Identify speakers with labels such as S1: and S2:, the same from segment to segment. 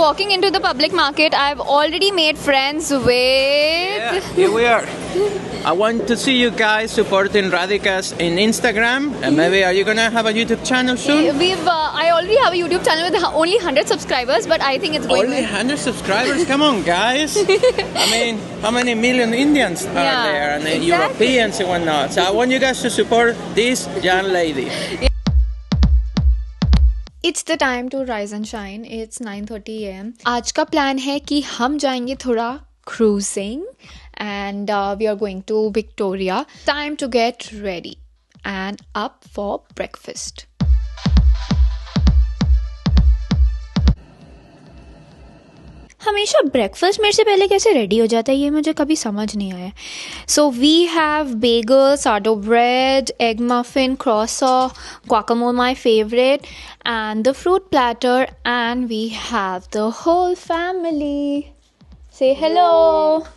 S1: walking into the public market. I've already made friends with...
S2: Yeah, here we are. I want to see you guys supporting Radhika's in Instagram. And maybe are you going to have a YouTube channel soon?
S1: I already have a YouTube channel with only 100 subscribers, but I think it's going...
S2: Only 100 subscribers? Come on, guys. I mean, how many million Indians are there? And
S1: exactly.
S2: Europeans and whatnot. So I want you guys to support this young lady.
S1: It's the time to rise and shine. It's 9:30 AM. आज का plan है कि हम जाएंगे थोड़ा cruising and we are going to Victoria. Time to get ready and up for breakfast. हमेशा breakfast मेरे से पहले कैसे रेडी हो जाता है ये मुझे कभी समझ नहीं आया. So we have bagel, sourdough bread, egg muffin, croissant, guacamole my favorite, and the fruit platter, and we have the whole family. Say hello.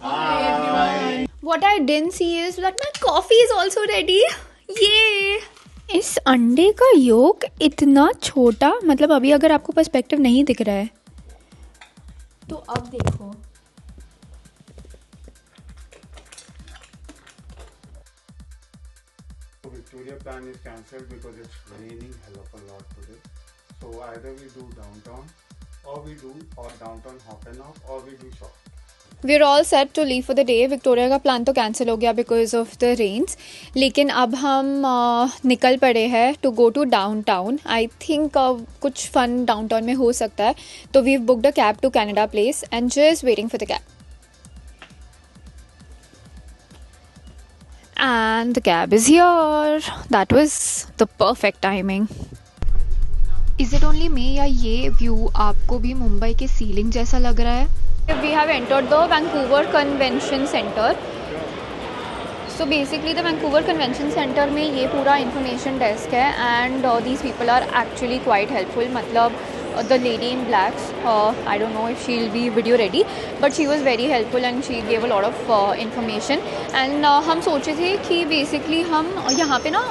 S1: Hi everyone. What I didn't see is that my coffee is also ready. Yay! इस अंडे का योक इतना छोटा, मतलब अभी अगर आपको perspective नहीं दिख रहा है तो अब देखो.
S3: Victoria plan is cancelled because it's raining hell of a lot today. So either we do downtown or downtown hop and off or we do shop.
S1: We're all set to leave for the day. Victoria का plan तो cancel हो गया because of the rains, लेकिन अब हम निकल पड़े हैं to go to downtown. I think कुछ फन डाउन टाउन में हो सकता है, तो we booked a cab to Canada place and just waiting for the cab. And the cab is here. That was the perfect timing. Is it only me या ये view आपको भी मुंबई के सीलिंग जैसा लग रहा है? We have entered the Vancouver Convention Center. So basically the Vancouver Convention Center में ये पूरा information desk है and these people are actually quite helpful. मतलब the lady in blacks, I don't know if she'll be video ready, but she was very helpful and she gave a lot of information. And हम सोचे थे कि basically हम यहाँ पे ना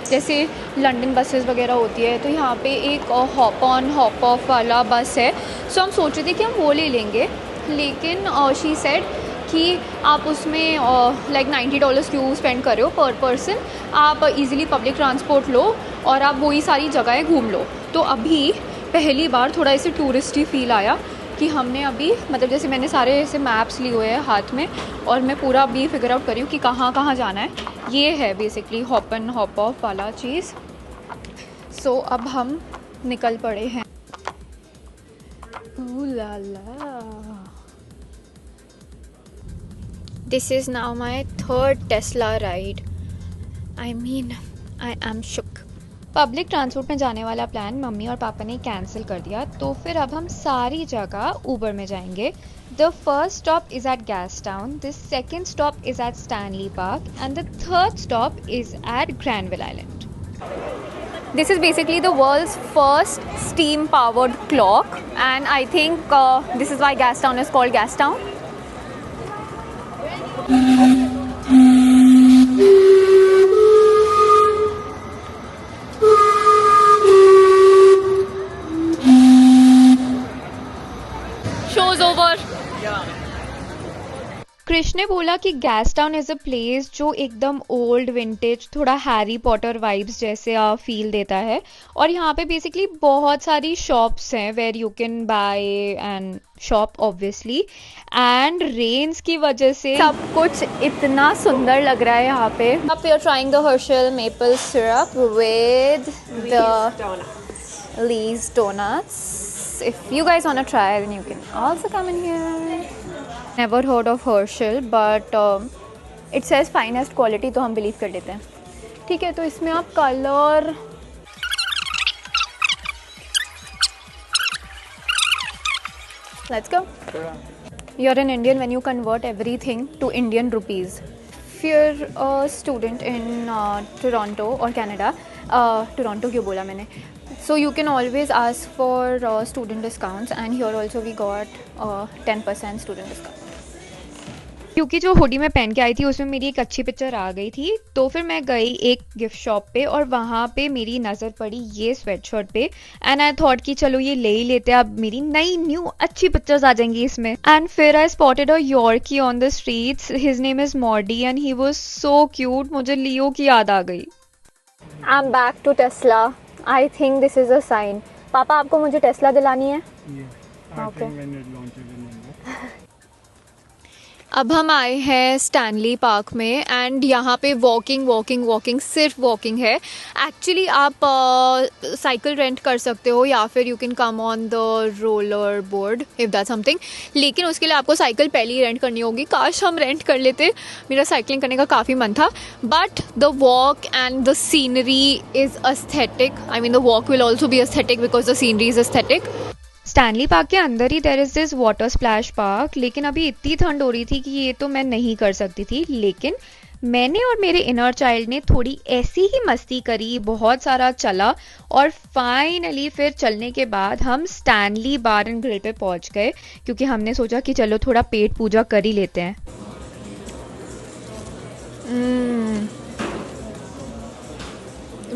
S1: जैसे लंदन बसेस वगैरह होती है तो यहाँ पे एक हॉप ऑन हॉप ऑफ वाला बस है. सो हम सोचे थे कि हम वो ले लेंगे, लेकिन शी सेड कि आप उसमें लाइक $90 क्यों स्पेंड कर रहे हो पर पर्सन, आप इजीली पब्लिक ट्रांसपोर्ट लो और आप वही सारी जगहें घूम लो. तो अभी पहली बार थोड़ा ऐसे टूरिस्टी फील आया कि हमने अभी मतलब जैसे मैंने सारे ऐसे मैप्स लिए हुए हैं हाथ में और मैं पूरा अभी फिगर आउट कर रही हूँ कि कहाँ कहाँ जाना है. ये है basically hop and hop off वाला चीज़. सो अब हम निकल पड़े हैं. Ooh la la. This is now my third Tesla ride. I mean, I am shook. Public transport में जाने वाला प्लान मम्मी और पापा ने कैंसिल कर दिया, तो फिर अब हम सारी जगह ऊबर में जाएंगे. The first stop is at Gastown, the second stop is at Stanley Park and the third stop is at Granville Island. This is basically the world's first steam-powered clock, and I think this is why Gastown is called Gastown. Show's over. Krish ने बोला कि Gastown is a place जो एकदम old vintage, थोड़ा Harry Potter vibes जैसे feel देता है. और यहाँ पे बेसिकली बहुत सारी शॉप्स हैं where you can buy and shop obviously. And rains की वजह से सब कुछ इतना सुंदर लग रहा है यहाँ पे. अब we are trying the Hershel maple syrup with the Lee's donuts. If you guys want to try, then you can also come in here. Never heard of Herschel, but it says finest quality, तो हम believe कर लेते हैं. ठीक है, तो इसमें आप colour Let's go. You're an Indian when you convert everything to Indian rupees. If you're a student in Toronto or Canada, Toronto क्यों बोला मैंने? So you can always ask for student discounts, and here also we got 10% student discount. क्योंकि जो hoodie मैं पहन के आई थी उसमें मेरी एक अच्छी पिक्चर आ गई थी। तो फिर मैं गई एक गिफ्ट शॉप पे और वहाँ पे मेरी नज़र पड़ी ये स्वेटशर्ट पे एंड आई थॉट कि चलो ये ले ही लेते हैं, अब मेरी नई न्यू अच्छी पिक्चर्स आ जाएंगी इसमें। एंड फिर I spotted a Yorkie on the streets, his name is Maudie and he was so cute. मुझे लियो की याद आ गई। I am back to Tesla. I think this is a sign. पापा आपको मुझे टेस्ला दिलानी है। अब हम आए हैं स्टैनली पार्क में एंड यहाँ पे वॉकिंग सिर्फ वॉकिंग है। एक्चुअली आप साइकिल रेंट कर सकते हो या फिर you can come on the roller board if that something, लेकिन उसके लिए आपको साइकिल पहले ही रेंट करनी होगी। काश हम रेंट कर लेते, मेरा साइकिलिंग करने का काफ़ी मन था। But the walk and the scenery is aesthetic. I mean the walk will also be aesthetic because the scenery is aesthetic. Stanley Park के अंदर ही there is this water splash park, लेकिन अभी इतनी ठंड हो रही थी कि ये तो मैं नहीं कर सकती थी। लेकिन मैंने और मेरे इनर चाइल्ड ने थोड़ी ऐसी ही मस्ती करी, बहुत सारा चला और फाइनली फिर चलने के बाद हम स्टैनली बार एंड ग्रिल पे पहुंच गए, क्योंकि हमने सोचा कि चलो थोड़ा पेट पूजा कर ही लेते हैं।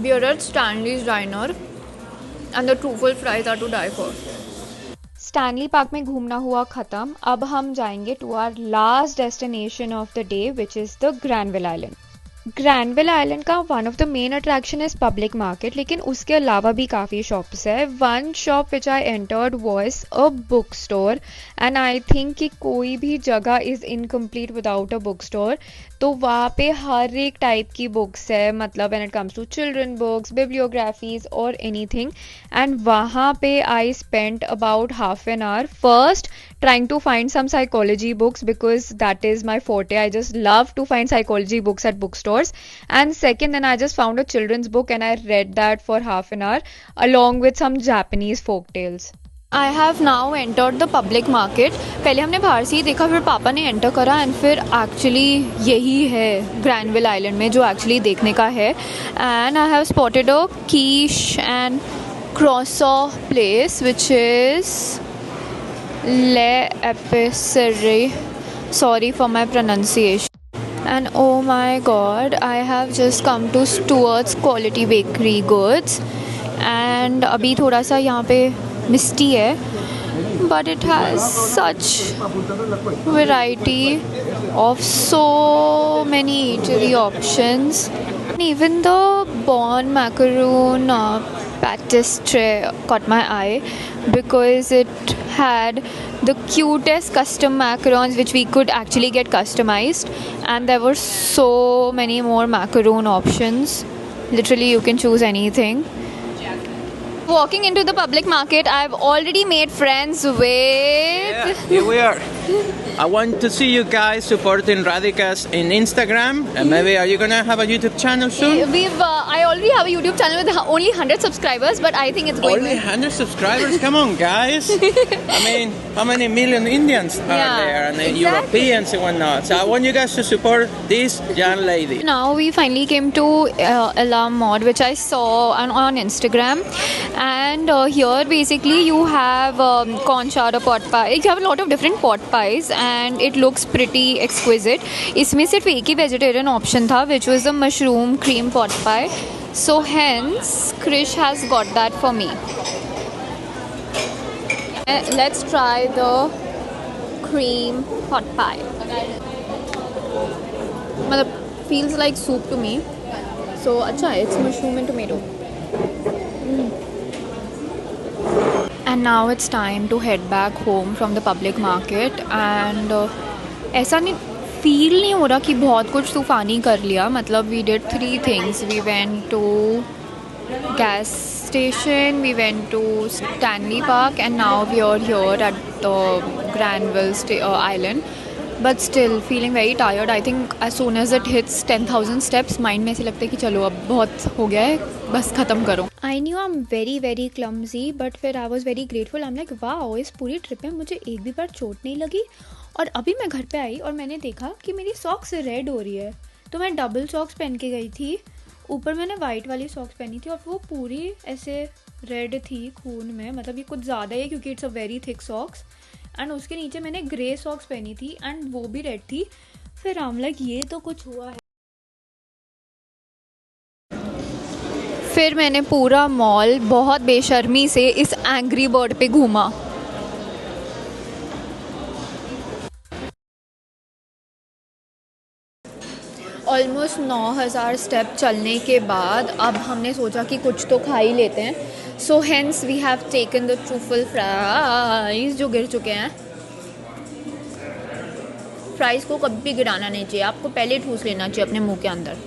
S1: We are at Stanley's Diner and the truffle fries are to die for. Stanley Park में घूमना हुआ ख़त्म। अब हम जाएंगे to our last destination of the day which is the Granville Island. Granville Island का one of the main attraction is public market, लेकिन उसके अलावा भी काफ़ी शॉप्स है। One shop which I entered was a book store and I think कि कोई भी जगह is incomplete without a book store. तो वहाँ पे हर एक टाइप की बुक्स है, मतलब when it comes to children books, bibliographies और एनीथिंग। एंड वहाँ पे I spent about half an hour first trying to find some psychology books because that is my forte. I just love to find psychology books at bookstores. And second, then I just found a children's book and I read that for half an hour along with some Japanese folk tales. I have now entered the public market. पहले हमने बाहर से ही देखा, फिर पापा ने enter करा and फिर एक्चुअली यही है ग्रैनविल आइलैंड में जो एक्चुअली देखने का है। And I have spotted a quiche and croissant place which is Le Epicerie. Sorry for my pronunciation. And oh my god, I have just come to Stuart's Quality Bakery Goods. And अभी थोड़ा सा यहाँ पे मिस्टी है, but it has such variety of so many eatery options. And even the Bon Macaroon pastry caught my eye because it had the cutest custom macarons which we could actually get customized, and there were so many more macaron options. Literally you can choose anything. Walking into the public market, I've already made friends with
S2: Here we are. I want to see you guys supporting Radhika's in Instagram, and maybe are you gonna have a YouTube channel soon?
S1: I already have a YouTube channel with only 100 subscribers, but I think it's going
S2: Only 100 subscribers? Come on, guys. I mean, how many million Indians are there, and
S1: exactly.
S2: Europeans and whatnot? So I want you guys to support this young lady.
S1: Now we finally came to Alarm Mod, which I saw on Instagram, and here basically you have corn chowder pot pie. You have a lot of different pot pies and it looks pretty exquisite. इसमें सिर्फ एक ही vegetarian option था, which was the mushroom cream pot pie. So hence Krish has got that for me. Let's try the cream pot pie. मतलब feels like soup to me. So अच्छा, it's mushroom and tomato. And now it's time to head back home from the public market. And ऐसा नहीं feel नहीं हो रहा कि बहुत कुछ तूफ़ानी कर लिया। मतलब we did 3 things. We went to gas station, we went to Stanley Park, and now we are here at the Granville Island. But still feeling very tired. I think as soon as it hits 10,000 steps, mind में ऐसे लगता है कि चलो अब बहुत हो गया है, बस ख़त्म करो। I knew I'm very clumsy, but फिर I was very grateful. I'm like wow, इस पूरी ट्रिप में मुझे एक भी बार चोट नहीं लगी। और अभी मैं घर पे आई और मैंने देखा कि मेरी सॉक्स रेड हो रही है, तो मैं डबल सॉक्स पहन के गई थी। ऊपर मैंने वाइट वाली सॉक्स पहनी थी और वो पूरी ऐसे रेड थी खून में। मतलब ये कुछ ज़्यादा है क्योंकि it's a very thick socks. And उसके नीचे मैंने ग्रे सॉक्स पहनी थी एंड वो भी रेड थी। फिर हम लाइक ये तो कुछ हुआ है। फिर मैंने पूरा मॉल बहुत बेशर्मी से इस एंग्री बर्ड पे घूमा। ऑलमोस्ट 9000 स्टेप चलने के बाद अब हमने सोचा कि कुछ तो खा ही लेते हैं। So hence we have taken the truffle fries जो गिर चुके हैं। फ्राइज़ को कभी भी गिराना नहीं चाहिए, आपको पहले ठूस लेना चाहिए अपने मुंह के अंदर।